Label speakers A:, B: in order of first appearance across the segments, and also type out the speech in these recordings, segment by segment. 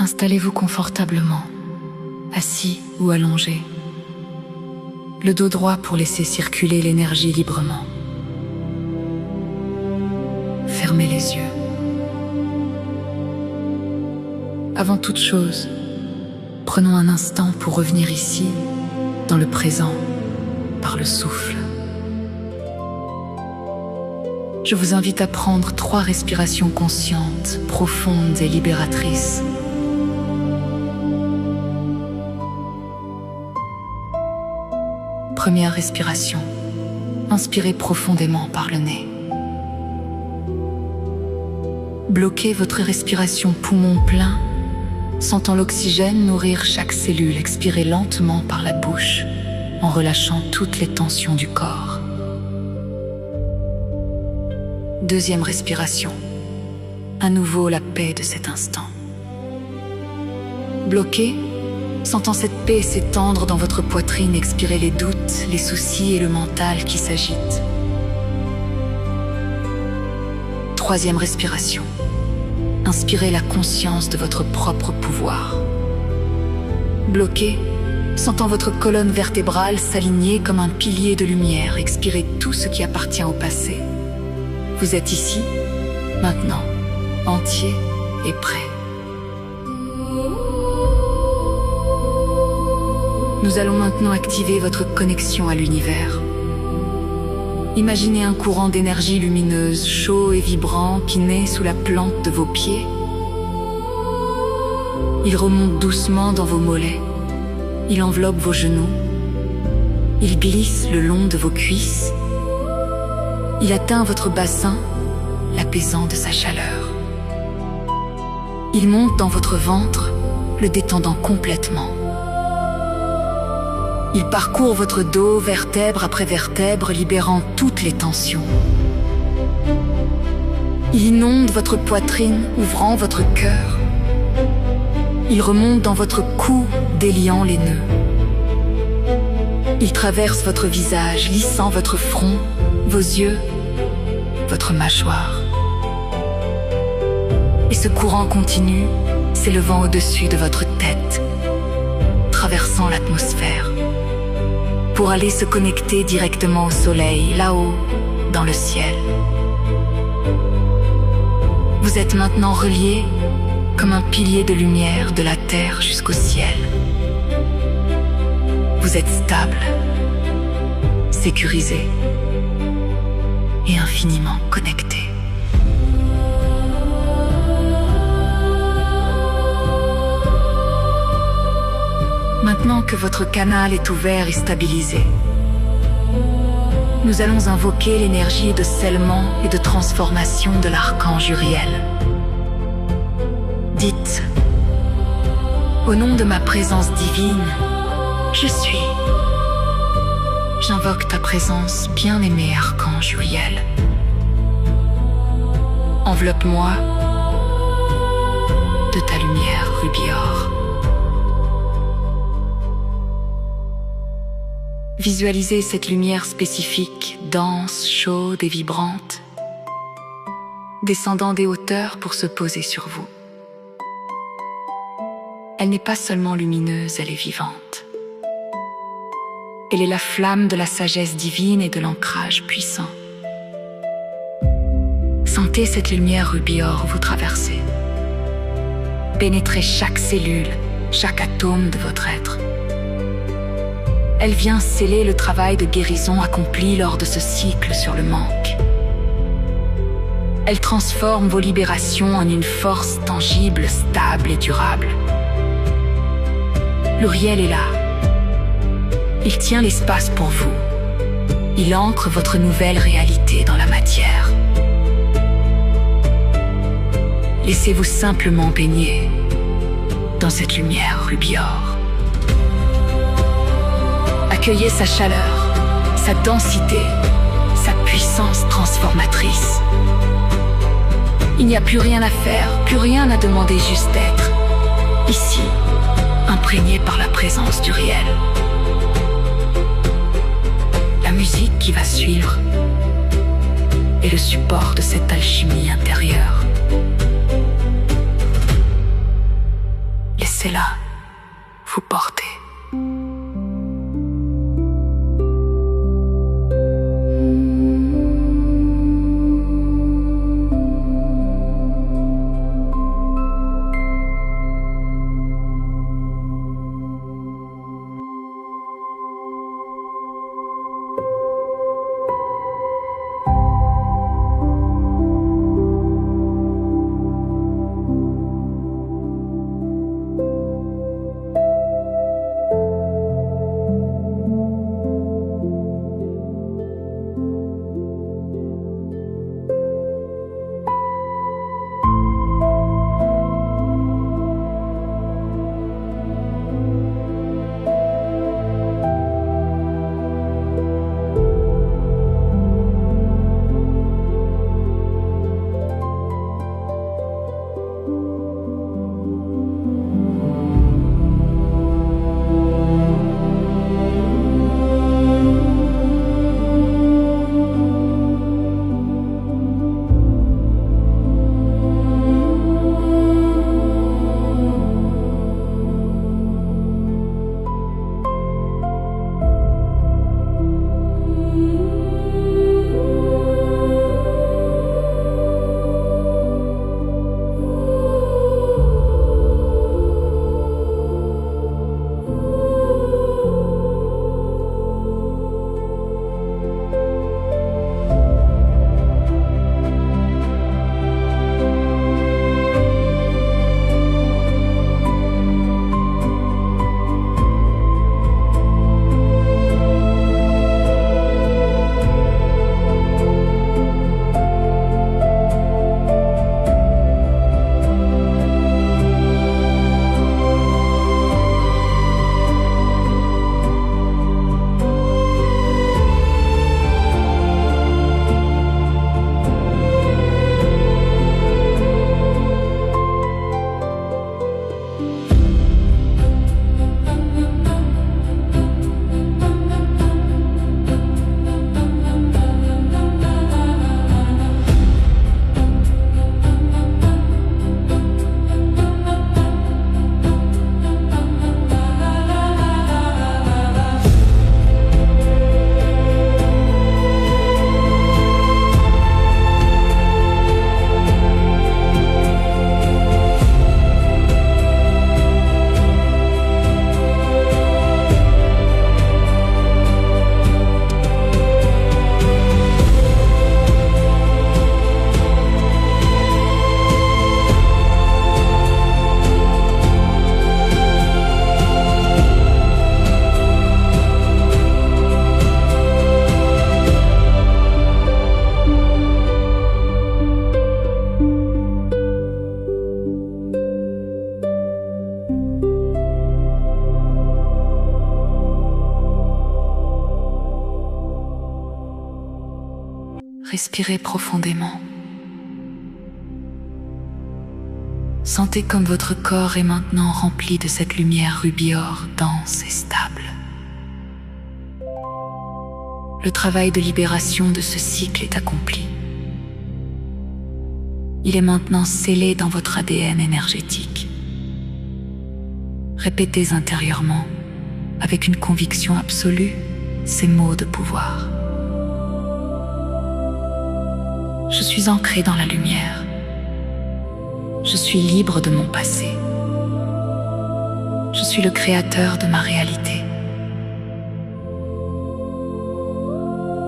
A: Installez-vous confortablement, assis ou allongé. Le dos droit pour laisser circuler l'énergie librement. Fermez les yeux. Avant toute chose, prenons un instant pour revenir ici, dans le présent, par le souffle. Je vous invite à prendre 3 respirations conscientes, profondes et libératrices. Première respiration. Inspirez profondément par le nez. Bloquez votre respiration poumon plein, sentant l'oxygène nourrir chaque cellule. Expirez lentement par la bouche, en relâchant toutes les tensions du corps. Deuxième respiration. À nouveau la paix de cet instant. Bloquez, sentant cette paix s'étendre dans votre poitrine. Expirez les doutes, les soucis et le mental qui s'agitent. Troisième respiration. Inspirez la conscience de votre propre pouvoir. Bloquez, sentant votre colonne vertébrale s'aligner comme un pilier de lumière. Expirez tout ce qui appartient au passé. Vous êtes ici, maintenant, entier et prêt. Nous allons maintenant activer votre connexion à l'univers. Imaginez un courant d'énergie lumineuse, chaud et vibrant, qui naît sous la plante de vos pieds. Il remonte doucement dans vos mollets. Il enveloppe vos genoux. Il glisse le long de vos cuisses. Il atteint votre bassin, l'apaisant de sa chaleur. Il monte dans votre ventre, le détendant complètement. Il parcourt votre dos, vertèbre après vertèbre, libérant toutes les tensions. Il inonde votre poitrine, ouvrant votre cœur. Il remonte dans votre cou, déliant les nœuds. Il traverse votre visage, lissant votre front, vos yeux, votre mâchoire. Et ce courant continue, s'élevant au-dessus de votre tête, traversant l'atmosphère, pour aller se connecter directement au soleil, là-haut, dans le ciel. Vous êtes maintenant reliés comme un pilier de lumière de la terre jusqu'au ciel. Vous êtes stable, sécurisé et infiniment connecté. Maintenant que votre canal est ouvert et stabilisé, nous allons invoquer l'énergie de scellement et de transformation de l'archange Uriel. Dites, au nom de ma présence divine, je suis. J'invoque ta présence, bien-aimé archange Uriel. Enveloppe-moi de ta lumière rubi-or. Visualisez cette lumière spécifique, dense, chaude et vibrante, descendant des hauteurs pour se poser sur vous. Elle n'est pas seulement lumineuse, elle est vivante. Elle est la flamme de la sagesse divine et de l'ancrage puissant. Sentez cette lumière rubi-or vous traverser. Pénétrez chaque cellule, chaque atome de votre être. Elle vient sceller le travail de guérison accompli lors de ce cycle sur le manque. Elle transforme vos libérations en une force tangible, stable et durable. L'Uriel est là. Il tient l'espace pour vous. Il ancre votre nouvelle réalité dans la matière. Laissez-vous simplement baigner dans cette lumière rubi-or. Accueillez sa chaleur, sa densité, sa puissance transformatrice. Il n'y a plus rien à faire, plus rien à demander, juste être. Ici, imprégné par la présence d'Uriel. La musique qui va suivre est le support de cette alchimie intérieure. Laissez-la vous porter. Respirez profondément. Sentez comme votre corps est maintenant rempli de cette lumière rubis-or dense et stable. Le travail de libération de ce cycle est accompli. Il est maintenant scellé dans votre ADN énergétique. Répétez intérieurement, avec une conviction absolue, ces mots de pouvoir. Je suis ancré dans la lumière. Je suis libre de mon passé. Je suis le créateur de ma réalité.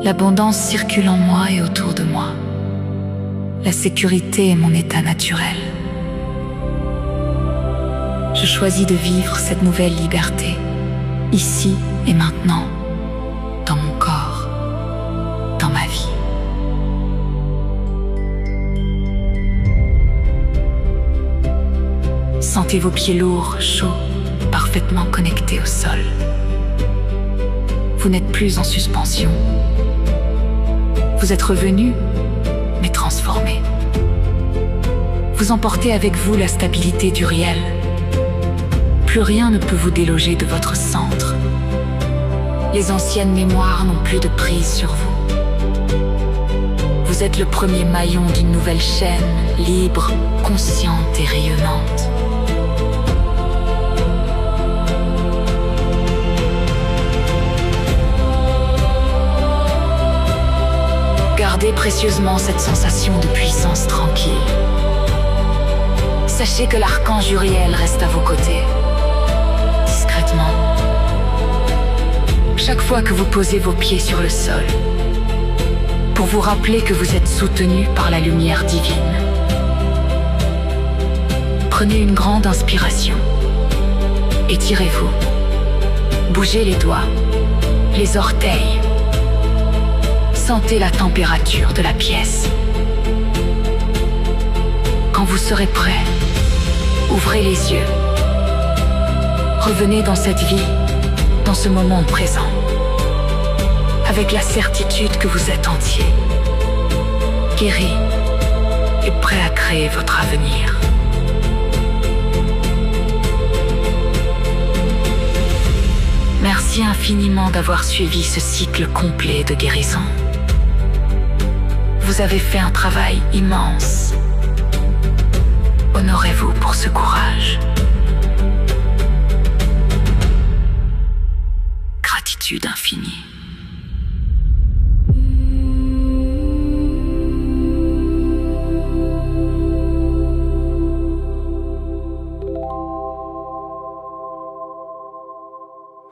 A: L'abondance circule en moi et autour de moi. La sécurité est mon état naturel. Je choisis de vivre cette nouvelle liberté, ici et maintenant, dans mon corps, dans ma vie. Sentez vos pieds lourds, chauds, parfaitement connectés au sol. Vous n'êtes plus en suspension. Vous êtes revenu, mais transformé. Vous emportez avec vous la stabilité du réel. Plus rien ne peut vous déloger de votre centre. Les anciennes mémoires n'ont plus de prise sur vous. Vous êtes le premier maillon d'une nouvelle chaîne, libre, consciente et rayonnante. Gardez précieusement cette sensation de puissance tranquille. Sachez que l'archange Uriel reste à vos côtés, discrètement. Chaque fois que vous posez vos pieds sur le sol, pour vous rappeler que vous êtes soutenu par la lumière divine. Prenez une grande inspiration. Étirez-vous. Bougez les doigts, les orteils. Sentez la température de la pièce. Quand vous serez prêt, ouvrez les yeux. Revenez dans cette vie, dans ce moment présent, avec la certitude que vous êtes entier, guéri et prêt à créer votre avenir. Merci infiniment d'avoir suivi ce cycle complet de guérison. Vous avez fait un travail immense. Honorez-vous pour ce courage. Gratitude infinie.